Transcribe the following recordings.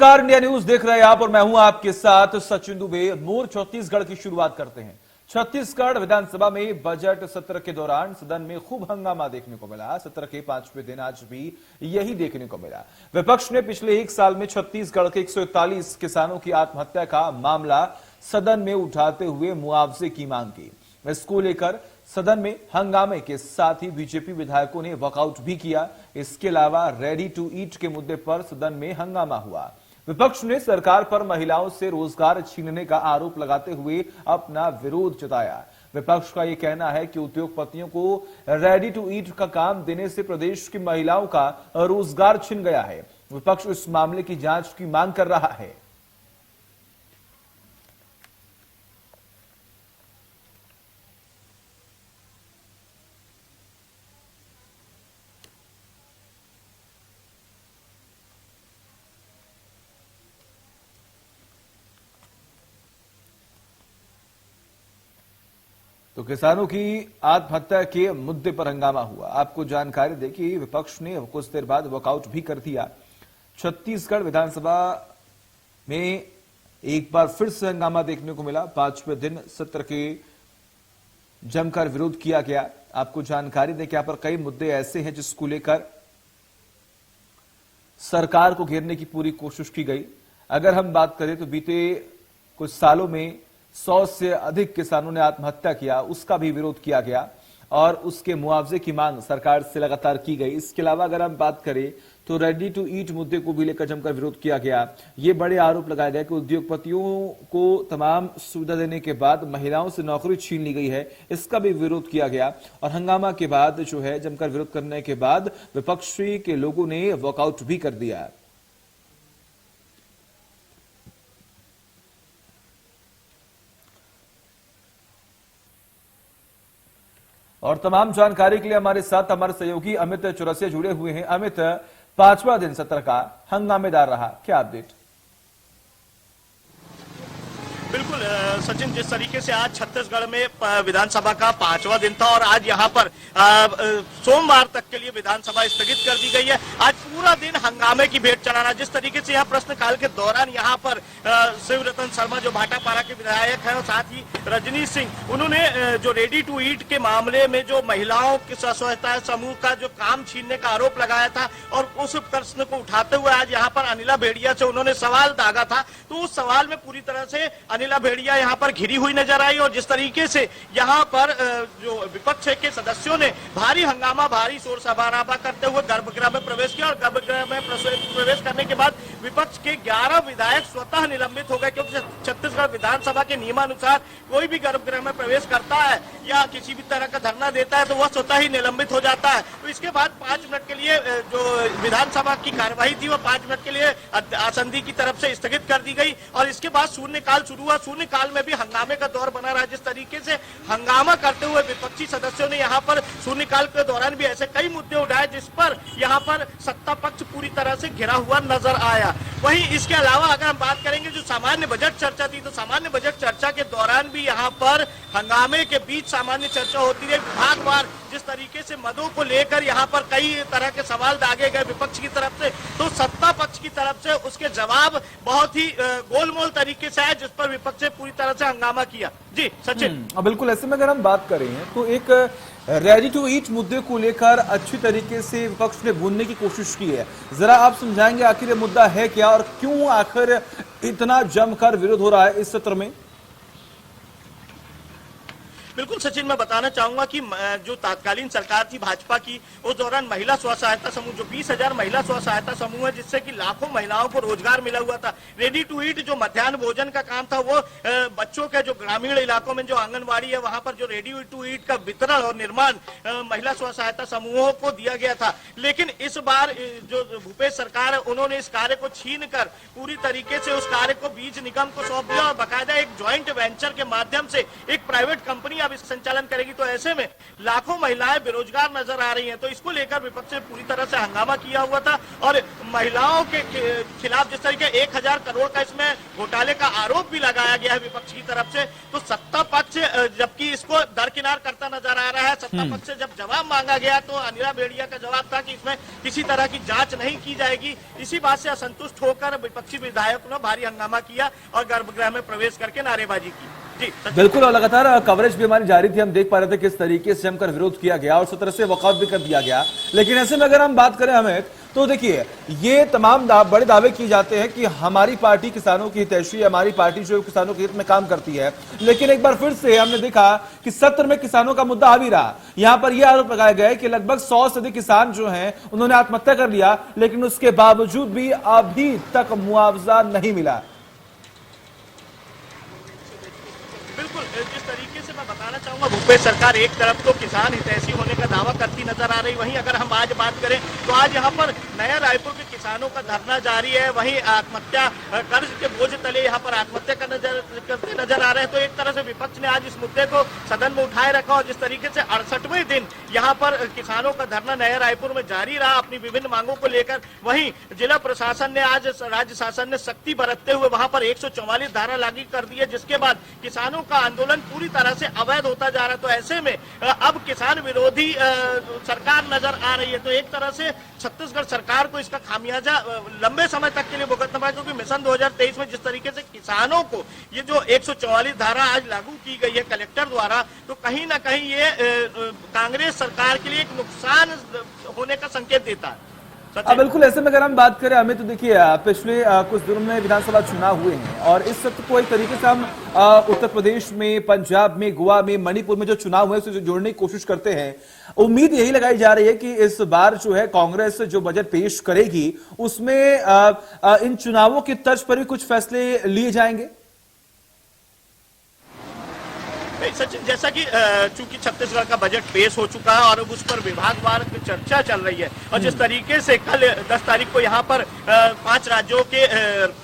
नमस्कार, India news देख रहे हैं आप और मैं हूं आपके साथ सचिन दुबे। मूर छत्तीसगढ़ की शुरुआत करते हैं। छत्तीसगढ़ विधानसभा में बजट सत्र के दौरान सदन में खूब हंगामा देखने को मिला। सत्र के 5वें दिन आज भी यही देखने को मिला। विपक्ष ने पिछले एक साल में छत्तीसगढ़ के 141 किसानों की आत्महत्या का मामला सदन में उठाते हुए मुआवजे की मांग की। इसको लेकर सदन में हंगामे के साथ ही बीजेपी विधायकों ने वॉकआउट भी किया। इसके अलावा रेडी टू ईट के मुद्दे पर सदन में हंगामा हुआ। विपक्ष ने सरकार पर महिलाओं से रोजगार छीनने का आरोप लगाते हुए अपना विरोध जताया। विपक्ष का यह कहना है कि उद्योगपतियों को रेडी टू ईट का काम देने से प्रदेश की महिलाओं का रोजगार छिन गया है। विपक्ष इस मामले की जांच की मांग कर रहा है। तो किसानों की आत्महत्या के मुद्दे पर हंगामा हुआ। आपको जानकारी दें कि विपक्ष ने कुछ देर बाद वॉकआउट भी कर दिया। छत्तीसगढ़ विधानसभा में एक बार फिर से हंगामा देखने को मिला। 5वें दिन सत्र के जमकर विरोध किया गया। आपको जानकारी दें कि यहां पर कई मुद्दे ऐसे हैं जिसको लेकर सरकार को घेरने की पूरी कोशिश की गई। अगर हम बात करें तो बीते कुछ सालों में 100 से अधिक किसानों ने आत्महत्या किया, उसका भी विरोध किया गया और उसके मुआवजे की मांग सरकार से लगातार की गई। इसके अलावा अगर हम बात करें तो रेडी टू ईट मुद्दे को भी लेकर जमकर विरोध किया गया। ये बड़े आरोप लगाए गए कि उद्योगपतियों को तमाम सुविधा देने के बाद महिलाओं से नौकरी छीन ली गई है, इसका भी विरोध किया गया। और हंगामा के बाद जो है जमकर विरोध करने के बाद विपक्षी के लोगों ने वॉकआउट भी कर दिया। और तमाम जानकारी के लिए हमारे साथ हमारे सहयोगी अमित चौरसिया जुड़े हुए हैं। अमित, 5वां दिन सत्र का हंगामेदार रहा, क्या अपडेट? बिल्कुल सचिन, जिस तरीके से आज छत्तीसगढ़ में विधानसभा का 5वां दिन था और आज यहाँ पर सोमवार तक के लिए विधानसभा स्थगित कर दी गई है। आज पूरा दिन हंगामे की भेंट चढ़ाना। जिस तरीके से यहाँ प्रश्नकाल के दौरान यहाँ पर शिवरतन शर्मा जो भाटापारा के विधायक हैं और साथ ही रजनी सिंह, उन्होंने जो रेडी टू ईट के मामले में जो महिलाओं के स्वसहायता समूह का जो काम छीनने का आरोप लगाया था और उस प्रश्न को उठाते हुए आज यहाँ पर अनिला भेड़िया से उन्होंने सवाल दागा था। तो उस सवाल में पूरी तरह से अनिला भेड़िया यहाँ पर घिरी हुई नजर आई और जिस तरीके से यहाँ पर जो विपक्ष के सदस्यों ने भारी हंगामा, भारी शोर शराबा करते हुए गर्भगृह में प्रवेश किया और गर्भगृह में प्रवेश करने के बाद विपक्ष के 11 विधायक स्वतः निलंबित हो गए, क्योंकि छत्तीसगढ़ विधानसभा के नियमानुसार कोई भी गर्भगृह में प्रवेश करता है या किसी भी तरह का धरना देता है तो वह स्वतः ही निलंबित हो जाता है। तो इसके बाद 5 मिनट के लिए जो विधानसभा की कार्यवाही थी वो 5 मिनट के लिए आसंदी की तरफ से स्थगित कर दी गई और इसके बाद शून्यकाल शुरू हुआ। शून्यकाल में भी हंगामे का दौर बना रहा। जिस तरीके से हंगामा करते हुए विपक्षी सदस्यों ने यहाँ पर शून्यकाल के दौरान भी ऐसे कई मुद्दे उठाए जिस पर यहाँ पर सत्ता पक्ष पूरी तरह से घिरा हुआ नजर आया। वहीं इसके अलावा अगर हम बात करेंगे जो सामान्य बजट चर्चा थी तो सामान्य बजट चर्चा के दौरान भी यहाँ पर हंगामे के बीच सामान्य चर्चा होती रही। विभागवार जिस तरीके से मदों को लेकर यहाँ पर कई तरह के सवाल दागे गए विपक्ष की तरफ से, तो सत्ता पक्ष की तरफ से उसके जवाब बहुत ही गोलमोल तरीके से आए जिस पर विपक्ष ने पूरी तरह से हंगामा किया। जी सचिन। बिल्कुल, ऐसे में अगर हम बात करें तो एक रेडी टू ईट मुद्दे को लेकर अच्छी तरीके से विपक्ष ने भूनने की कोशिश की है। जरा आप समझाएंगे आखिर ये मुद्दा है क्या और क्यों आखिर इतना जमकर विरोध हो रहा है इस सत्र में? बिल्कुल सचिन, मैं बताना चाहूंगा कि जो तत्कालीन सरकार थी भाजपा की, उस दौरान महिला स्व सहायता समूह जो 20,000 महिला स्व सहायता समूह है जिससे कि लाखों महिलाओं को रोजगार मिला हुआ था। रेडी टू ईट जो मध्याह्न भोजन का काम था वो बच्चों के जो ग्रामीण इलाकों में जो आंगनबाड़ी है वहां पर जो रेडी टू ईट का वितरण और निर्माण महिला स्व सहायता समूहों को दिया गया था। लेकिन इस बार जो भूपेश सरकार है उन्होंने इस कार्य को छीन कर पूरी तरीके से उस कार्य को बीज निगम को सौंप दिया और बाकायदा एक ज्वाइंट वेंचर के माध्यम से एक प्राइवेट कंपनी अब इस संचालन करेगी। तो ऐसे में लाखों महिलाएं बेरोजगार नजर आ रही हैं। तो इसको लेकर विपक्ष ने पूरी तरह से हंगामा किया हुआ था और महिलाओं के खिलाफ जिस तरीके 1,000 करोड़ का इसमें घोटाले का आरोप भी लगाया गया है विपक्ष की तरफ से, तो सत्ता पक्ष से जबकि इसको दरकिनार करता नजर आ रहा है। सत्ता पक्ष से जब जवाब मांगा गया तो अनिला भेड़िया का जवाब था कि इसमें किसी तरह की जांच नहीं की जाएगी। इसी बात से असंतुष्ट होकर विपक्षी विधायकों ने भारी हंगामा किया और गर्भगृह में प्रवेश करके नारेबाजी की। बिल्कुल, और लगातार कवरेज भी हमारी जारी थी। हम देख पा रहे थे किस तरीके से जमकर विरोध किया गया और सत्र से वॉकआउट भी कर दिया गया। लेकिन ऐसे में अगर हम बात करें हमें, तो देखिए ये तमाम बड़े दावे किए जाते हैं कि हमारी पार्टी किसानों की हितैषी, हमारी पार्टी जो किसानों के हित में काम करती है। लेकिन एक बार फिर से हमने देखा कि सत्र में किसानों का मुद्दा हावी रहा। यहां पर यह आरोप लगाया गया है कि लगभग 100 से अधिक किसान जो हैं उन्होंने आत्महत्या कर लिया, लेकिन उसके बावजूद भी अभी तक मुआवजा नहीं मिला। बिल्कुल, जिस तरीके से मैं बताना चाहूंगा, भूपेश सरकार एक तरफ तो किसान हितैषी होने का दावा करती नजर आ रही, वहीं अगर हम आज बात करें तो आज यहाँ पर नया रायपुर के किसानों का धरना जारी है। वहीं आत्महत्या, कर्ज के बोझ तले यहाँ पर आत्महत्या करते नजर आ रहे हैं। तो एक तरह से विपक्ष ने आज इस मुद्दे को सदन में उठाए रखा और जिस तरीके से 68वें दिन यहाँ पर किसानों का धरना नया रायपुर में जारी रहा अपनी विभिन्न मांगों को लेकर। वहीं जिला प्रशासन ने आज, राज्य शासन ने सख्ती बरतते हुए वहां पर 144 धारा लागू कर दी है, जिसके बाद किसानों का आंदोलन पूरी तरह से अवैध होता जा रहा है। तो ऐसे में अब किसान विरोधी सरकार नजर आ रही है। तो एक तरह से छत्तीसगढ़ सरकार को इसका खामियाजा लंबे समय तक के लिए भुगतना पड़ा, क्योंकि मिशन 2023 में जिस तरीके से किसानों को ये जो 144 धारा आज लागू की गई है कलेक्टर द्वारा, तो कहीं ना कहीं ये कांग्रेस सरकार के लिए एक नुकसान होने का संकेत देता है। बिल्कुल, ऐसे में अगर हम बात करें हमें, तो देखिए पिछले कुछ दिनों में विधानसभा चुनाव हुए हैं और इस सत्र को एक तरीके से हम उत्तर प्रदेश में, पंजाब में, गोवा में, मणिपुर में जो चुनाव हुए उससे जोड़ने की कोशिश करते हैं। उम्मीद यही लगाई जा रही है कि इस बार जो है कांग्रेस जो बजट पेश करेगी उसमें इन चुनावों की तर्ज पर भी कुछ फैसले लिए जाएंगे। सचिन, जैसा कि चूंकि छत्तीसगढ़ का बजट पेश हो चुका है और उस पर विभागवार की चर्चा चल रही है और जिस तरीके से कल 10 तारीख को यहाँ पर 5 राज्यों के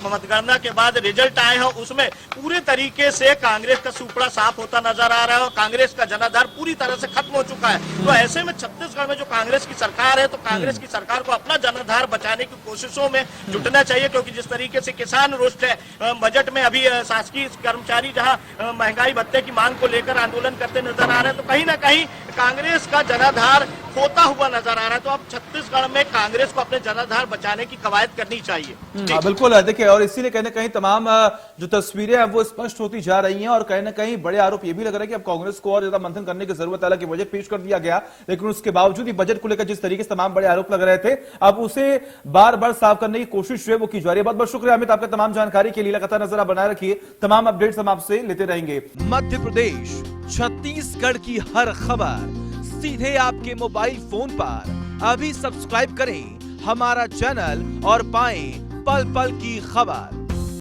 मतगणना के बाद रिजल्ट आए हैं, उसमें पूरे तरीके से कांग्रेस का सुपड़ा साफ होता नजर आ रहा है और कांग्रेस का जनाधार पूरी तरह से खत्म हो चुका है। तो ऐसे में छत्तीसगढ़ में जो कांग्रेस की सरकार है, तो कांग्रेस की सरकार को अपना जनाधार बचाने की कोशिशों में जुटना चाहिए, क्योंकि जिस तरीके से किसान रुष्ट है। बजट में अभी शासकीय कर्मचारी जहाँ महंगाई भत्ते की मांग लेकर आंदोलन करते नजर आ रहे हैं, तो कहीं ना कहीं कांग्रेस का जनाधार खोता हुआ नजर आ रहा है। तो अब छत्तीसगढ़ में कांग्रेस को अपने जनाधार बचाने की कवायद करनी चाहिए। बिल्कुल, देखिए, और इसीलिए कहीं ना कहीं तमाम जो तस्वीरें हैं वो स्पष्ट होती जा रही हैं और कहीं ना कहीं बड़े आरोप ये भी लग रहा है कि अब कांग्रेस को और ज्यादा मंथन करने की जरूरत है। हालांकि बजट पेश कर दिया गया, लेकिन उसके बावजूद ही बजट को लेकर जिस तरीके से तमाम बड़े आरोप लग रहे थे, अब उसे बार बार साफ करने की कोशिश जो है वो की जा रही है। बहुत बहुत शुक्रिया अमित, आपका तमाम जानकारी के लिए। लगातार नजर बनाए रखिए, तमाम अपडेट्स हम आपसे लेते रहेंगे। मध्य प्रदेश, छत्तीसगढ़ की हर खबर सीधे आपके मोबाइल फोन पर। अभी सब्सक्राइब करें हमारा चैनल और पाएं पल पल की खबर।